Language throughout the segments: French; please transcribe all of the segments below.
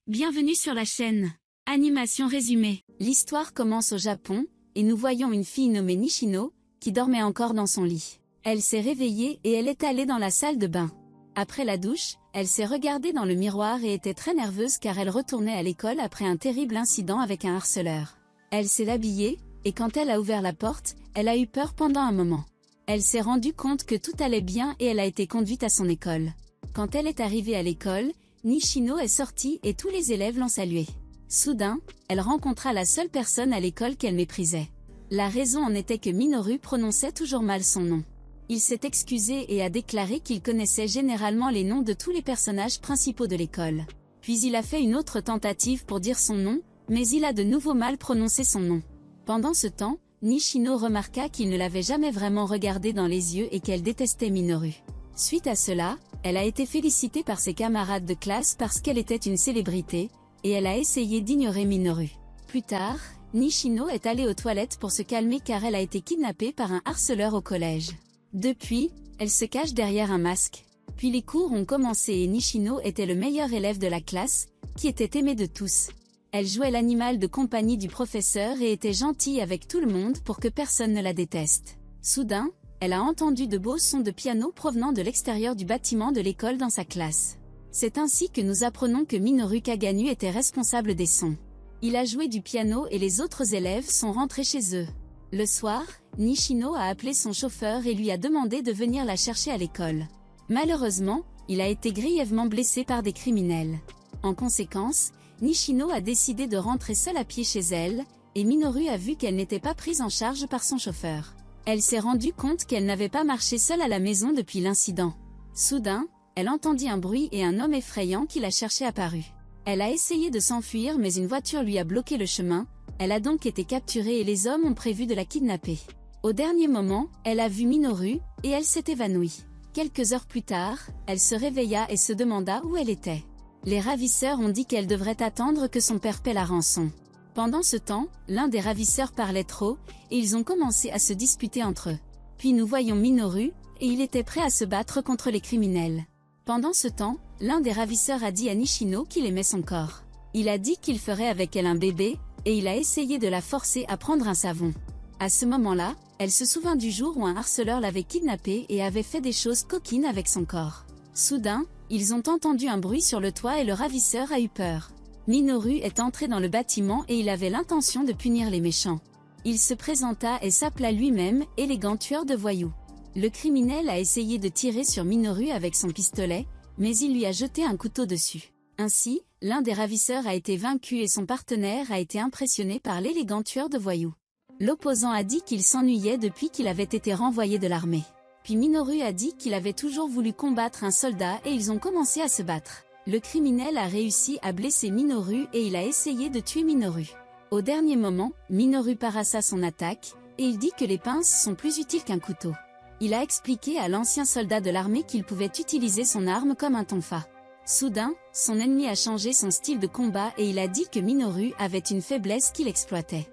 Bienvenue sur la chaîne. Animation résumée. L'histoire commence au Japon, et nous voyons une fille nommée Nishino, qui dormait encore dans son lit. Elle s'est réveillée et elle est allée dans la salle de bain. Après la douche, elle s'est regardée dans le miroir et était très nerveuse car elle retournait à l'école après un terrible incident avec un harceleur. Elle s'est habillée, et quand elle a ouvert la porte, elle a eu peur pendant un moment. Elle s'est rendue compte que tout allait bien et elle a été conduite à son école. Quand elle est arrivée à l'école, Nishino est sortie et tous les élèves l'ont saluée. Soudain, elle rencontra la seule personne à l'école qu'elle méprisait. La raison en était que Minoru prononçait toujours mal son nom. Il s'est excusé et a déclaré qu'il connaissait généralement les noms de tous les personnages principaux de l'école. Puis il a fait une autre tentative pour dire son nom, mais il a de nouveau mal prononcé son nom. Pendant ce temps, Nishino remarqua qu'il ne l'avait jamais vraiment regardé dans les yeux et qu'elle détestait Minoru. Suite à cela, elle a été félicitée par ses camarades de classe parce qu'elle était une célébrité, et elle a essayé d'ignorer Minoru. Plus tard, Nishino est allée aux toilettes pour se calmer car elle a été kidnappée par un harceleur au collège. Depuis, elle se cache derrière un masque. Puis les cours ont commencé et Nishino était le meilleur élève de la classe, qui était aimé de tous. Elle jouait l'animal de compagnie du professeur et était gentille avec tout le monde pour que personne ne la déteste. Soudain, elle a entendu de beaux sons de piano provenant de l'extérieur du bâtiment de l'école dans sa classe. C'est ainsi que nous apprenons que Minoru Kaganu était responsable des sons. Il a joué du piano et les autres élèves sont rentrés chez eux. Le soir, Nishino a appelé son chauffeur et lui a demandé de venir la chercher à l'école. Malheureusement, il a été grièvement blessé par des criminels. En conséquence, Nishino a décidé de rentrer seule à pied chez elle, et Minoru a vu qu'elle n'était pas prise en charge par son chauffeur. Elle s'est rendue compte qu'elle n'avait pas marché seule à la maison depuis l'incident. Soudain, elle entendit un bruit et un homme effrayant qui la cherchait apparut. Elle a essayé de s'enfuir mais une voiture lui a bloqué le chemin, elle a donc été capturée et les hommes ont prévu de la kidnapper. Au dernier moment, elle a vu Minoru, et elle s'est évanouie. Quelques heures plus tard, elle se réveilla et se demanda où elle était. Les ravisseurs ont dit qu'elle devrait attendre que son père paie la rançon. Pendant ce temps, l'un des ravisseurs parlait trop, et ils ont commencé à se disputer entre eux. Puis nous voyons Minoru, et il était prêt à se battre contre les criminels. Pendant ce temps, l'un des ravisseurs a dit à Nishino qu'il aimait son corps. Il a dit qu'il ferait avec elle un bébé, et il a essayé de la forcer à prendre un savon. À ce moment-là, elle se souvint du jour où un harceleur l'avait kidnappée et avait fait des choses coquines avec son corps. Soudain, ils ont entendu un bruit sur le toit et le ravisseur a eu peur. Minoru est entré dans le bâtiment et il avait l'intention de punir les méchants. Il se présenta et s'appela lui-même « élégant tueur de voyous ». Le criminel a essayé de tirer sur Minoru avec son pistolet, mais il lui a jeté un couteau dessus. Ainsi, l'un des ravisseurs a été vaincu et son partenaire a été impressionné par l'élégant tueur de voyous. L'opposant a dit qu'il s'ennuyait depuis qu'il avait été renvoyé de l'armée. Puis Minoru a dit qu'il avait toujours voulu combattre un soldat et ils ont commencé à se battre. Le criminel a réussi à blesser Minoru et il a essayé de tuer Minoru. Au dernier moment, Minoru parassa son attaque, et il dit que les pinces sont plus utiles qu'un couteau. Il a expliqué à l'ancien soldat de l'armée qu'il pouvait utiliser son arme comme un tonfa. Soudain, son ennemi a changé son style de combat et il a dit que Minoru avait une faiblesse qu'il exploitait.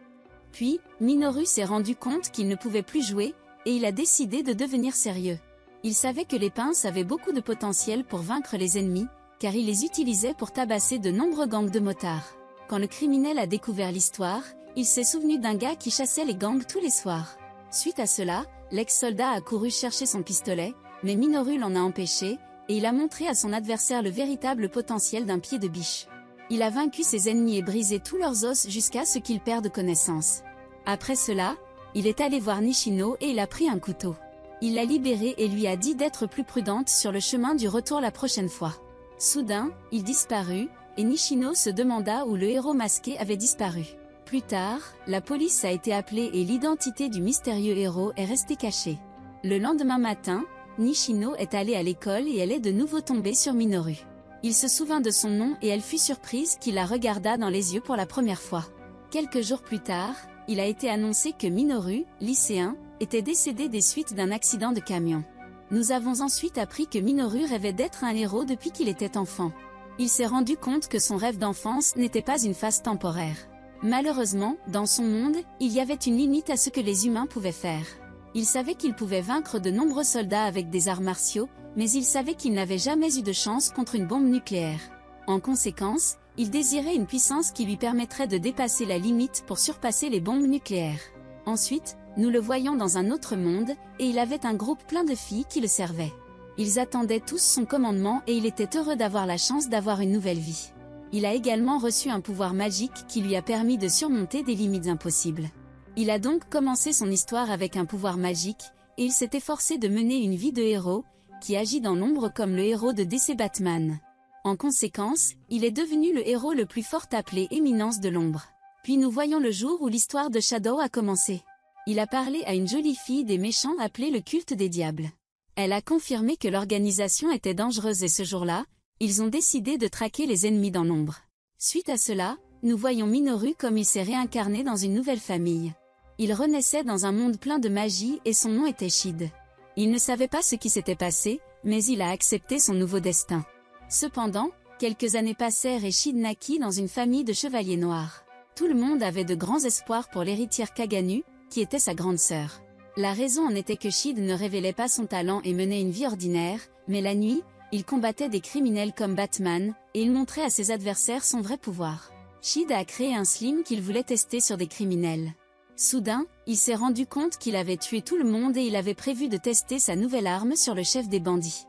Puis, Minoru s'est rendu compte qu'il ne pouvait plus jouer, et il a décidé de devenir sérieux. Il savait que les pinces avaient beaucoup de potentiel pour vaincre les ennemis, car il les utilisait pour tabasser de nombreux gangs de motards. Quand le criminel a découvert l'histoire, il s'est souvenu d'un gars qui chassait les gangs tous les soirs. Suite à cela, l'ex-soldat a couru chercher son pistolet, mais Minoru l'en a empêché, et il a montré à son adversaire le véritable potentiel d'un pied de biche. Il a vaincu ses ennemis et brisé tous leurs os jusqu'à ce qu'ils perdent connaissance. Après cela, il est allé voir Nishino et il a pris un couteau. Il l'a libérée et lui a dit d'être plus prudente sur le chemin du retour la prochaine fois. Soudain, il disparut, et Nishino se demanda où le héros masqué avait disparu. Plus tard, la police a été appelée et l'identité du mystérieux héros est restée cachée. Le lendemain matin, Nishino est allée à l'école et elle est de nouveau tombée sur Minoru. Il se souvint de son nom et elle fut surprise qu'il la regarda dans les yeux pour la première fois. Quelques jours plus tard, il a été annoncé que Minoru, lycéen, était décédé des suites d'un accident de camion. Nous avons ensuite appris que Minoru rêvait d'être un héros depuis qu'il était enfant. Il s'est rendu compte que son rêve d'enfance n'était pas une phase temporaire. Malheureusement, dans son monde, il y avait une limite à ce que les humains pouvaient faire. Il savait qu'il pouvait vaincre de nombreux soldats avec des arts martiaux, mais il savait qu'il n'avait jamais eu de chance contre une bombe nucléaire. En conséquence, Il désirait une puissance qui lui permettrait de dépasser la limite pour surpasser les bombes nucléaires. Ensuite, nous le voyons dans un autre monde, et il avait un groupe plein de filles qui le servaient. Ils attendaient tous son commandement et il était heureux d'avoir la chance d'avoir une nouvelle vie. Il a également reçu un pouvoir magique qui lui a permis de surmonter des limites impossibles. Il a donc commencé son histoire avec un pouvoir magique, et il s'est efforcé de mener une vie de héros, qui agit dans l'ombre comme le héros de DC Batman. En conséquence, il est devenu le héros le plus fort appelé Éminence de l'ombre. Puis nous voyons le jour où l'histoire de Shadow a commencé. Il a parlé à une jolie fille des méchants appelée le culte des diables. Elle a confirmé que l'organisation était dangereuse et ce jour-là, ils ont décidé de traquer les ennemis dans l'ombre. Suite à cela, nous voyons Minoru comme il s'est réincarné dans une nouvelle famille. Il renaissait dans un monde plein de magie et son nom était Shid. Il ne savait pas ce qui s'était passé, mais il a accepté son nouveau destin. Cependant, quelques années passèrent et Shid naquit dans une famille de chevaliers noirs. Tout le monde avait de grands espoirs pour l'héritière Kaganu, qui était sa grande sœur. La raison en était que Shid ne révélait pas son talent et menait une vie ordinaire, mais la nuit, il combattait des criminels comme Batman, et il montrait à ses adversaires son vrai pouvoir. Shid a créé un slim qu'il voulait tester sur des criminels. Soudain, il s'est rendu compte qu'il avait tué tout le monde et il avait prévu de tester sa nouvelle arme sur le chef des bandits.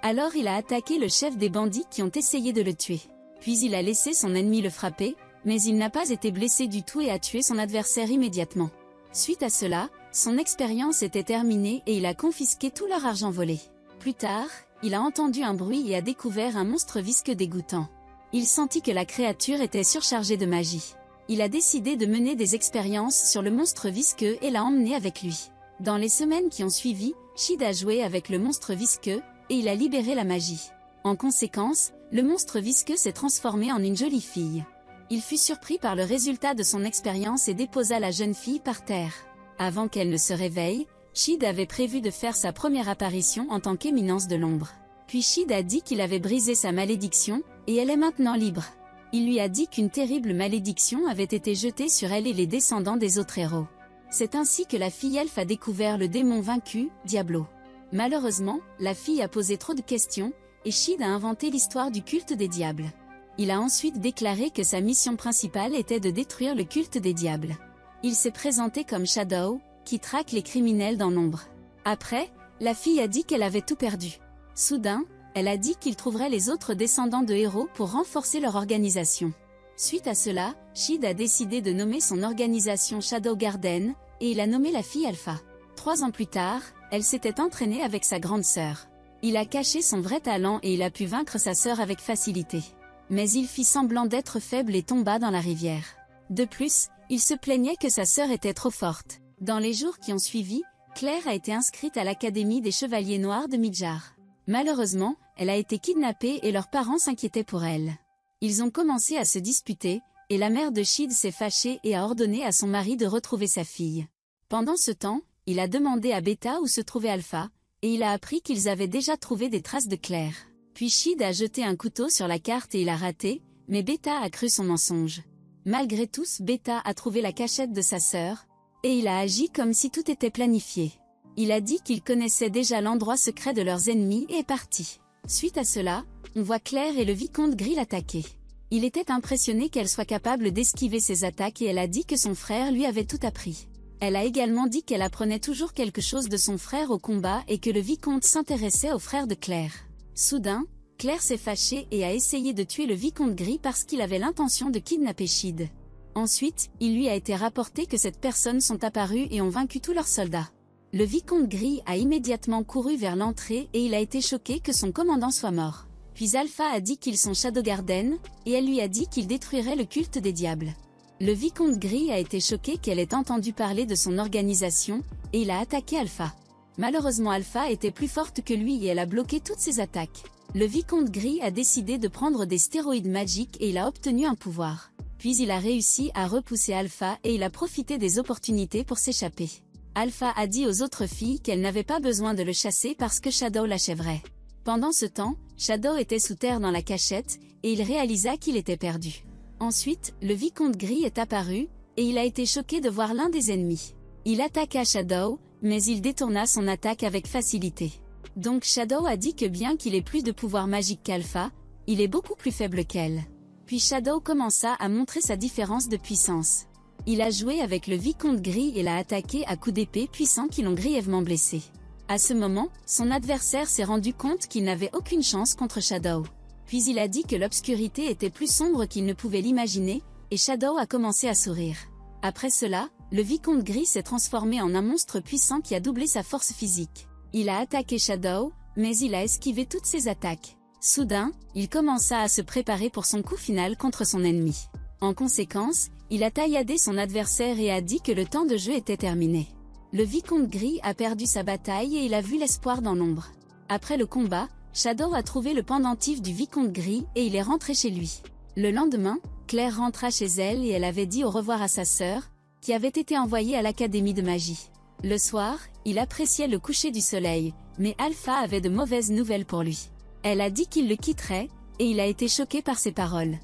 Alors il a attaqué le chef des bandits qui ont essayé de le tuer. Puis il a laissé son ennemi le frapper, mais il n'a pas été blessé du tout et a tué son adversaire immédiatement. Suite à cela, son expérience était terminée et il a confisqué tout leur argent volé. Plus tard, il a entendu un bruit et a découvert un monstre visqueux dégoûtant. Il sentit que la créature était surchargée de magie. Il a décidé de mener des expériences sur le monstre visqueux et l'a emmené avec lui. Dans les semaines qui ont suivi, Shid a joué avec le monstre visqueux, et il a libéré la magie. En conséquence, le monstre visqueux s'est transformé en une jolie fille. Il fut surpris par le résultat de son expérience et déposa la jeune fille par terre. Avant qu'elle ne se réveille, Shid avait prévu de faire sa première apparition en tant qu'éminence de l'ombre. Puis Shid a dit qu'il avait brisé sa malédiction, et elle est maintenant libre. Il lui a dit qu'une terrible malédiction avait été jetée sur elle et les descendants des autres héros. C'est ainsi que la fille elfe a découvert le démon vaincu, Diablo. Malheureusement, la fille a posé trop de questions, et Shid a inventé l'histoire du culte des diables. Il a ensuite déclaré que sa mission principale était de détruire le culte des diables. Il s'est présenté comme Shadow, qui traque les criminels dans l'ombre. Après, la fille a dit qu'elle avait tout perdu. Soudain, elle a dit qu'il trouverait les autres descendants de héros pour renforcer leur organisation. Suite à cela, Shid a décidé de nommer son organisation Shadow Garden, et il a nommé la fille Alpha. 3 ans plus tard, elle s'était entraînée avec sa grande sœur. Il a caché son vrai talent et il a pu vaincre sa sœur avec facilité. Mais il fit semblant d'être faible et tomba dans la rivière. De plus, il se plaignait que sa sœur était trop forte. Dans les jours qui ont suivi, Claire a été inscrite à l'Académie des Chevaliers Noirs de Midjar. Malheureusement, elle a été kidnappée et leurs parents s'inquiétaient pour elle. Ils ont commencé à se disputer, et la mère de Shid s'est fâchée et a ordonné à son mari de retrouver sa fille. Pendant ce temps, il a demandé à Beta où se trouvait Alpha, et il a appris qu'ils avaient déjà trouvé des traces de Claire. Puis Shid a jeté un couteau sur la carte et il a raté, mais Beta a cru son mensonge. Malgré tout, Beta a trouvé la cachette de sa sœur, et il a agi comme si tout était planifié. Il a dit qu'il connaissait déjà l'endroit secret de leurs ennemis et est parti. Suite à cela, on voit Claire et le vicomte Gris l'attaquer. Il était impressionné qu'elle soit capable d'esquiver ses attaques et elle a dit que son frère lui avait tout appris. Elle a également dit qu'elle apprenait toujours quelque chose de son frère au combat et que le vicomte s'intéressait au frère de Claire. Soudain, Claire s'est fâchée et a essayé de tuer le vicomte Gris parce qu'il avait l'intention de kidnapper Shid. Ensuite, il lui a été rapporté que cette personnes sont apparues et ont vaincu tous leurs soldats. Le vicomte Gris a immédiatement couru vers l'entrée et il a été choqué que son commandant soit mort. Puis Alpha a dit qu'ils sont Shadow Garden, et elle lui a dit qu'il détruirait le culte des diables. Le vicomte Gris a été choqué qu'elle ait entendu parler de son organisation, et il a attaqué Alpha. Malheureusement Alpha était plus forte que lui et elle a bloqué toutes ses attaques. Le vicomte Gris a décidé de prendre des stéroïdes magiques et il a obtenu un pouvoir. Puis il a réussi à repousser Alpha et il a profité des opportunités pour s'échapper. Alpha a dit aux autres filles qu'elle n'avait pas besoin de le chasser parce que Shadow l'achèverait. Pendant ce temps, Shadow était sous terre dans la cachette, et il réalisa qu'il était perdu. Ensuite, le vicomte Gris est apparu, et il a été choqué de voir l'un des ennemis. Il attaqua Shadow, mais il détourna son attaque avec facilité. Donc Shadow a dit que bien qu'il ait plus de pouvoir magique qu'Alpha, il est beaucoup plus faible qu'elle. Puis Shadow commença à montrer sa différence de puissance. Il a joué avec le Vicomte Gris et l'a attaqué à coups d'épée puissants qui l'ont grièvement blessé. À ce moment, son adversaire s'est rendu compte qu'il n'avait aucune chance contre Shadow. Puis il a dit que l'obscurité était plus sombre qu'il ne pouvait l'imaginer, et Shadow a commencé à sourire. Après cela, le Vicomte Gris s'est transformé en un monstre puissant qui a doublé sa force physique. Il a attaqué Shadow, mais il a esquivé toutes ses attaques. Soudain, il commença à se préparer pour son coup final contre son ennemi. En conséquence, il a tailladé son adversaire et a dit que le temps de jeu était terminé. Le Vicomte Gris a perdu sa bataille et il a vu l'espoir dans l'ombre. Après le combat, Shadow a trouvé le pendentif du Vicomte Gris et il est rentré chez lui. Le lendemain, Claire rentra chez elle et elle avait dit au revoir à sa sœur, qui avait été envoyée à l'Académie de magie. Le soir, il appréciait le coucher du soleil, mais Alpha avait de mauvaises nouvelles pour lui. Elle a dit qu'il le quitterait, et il a été choqué par ses paroles.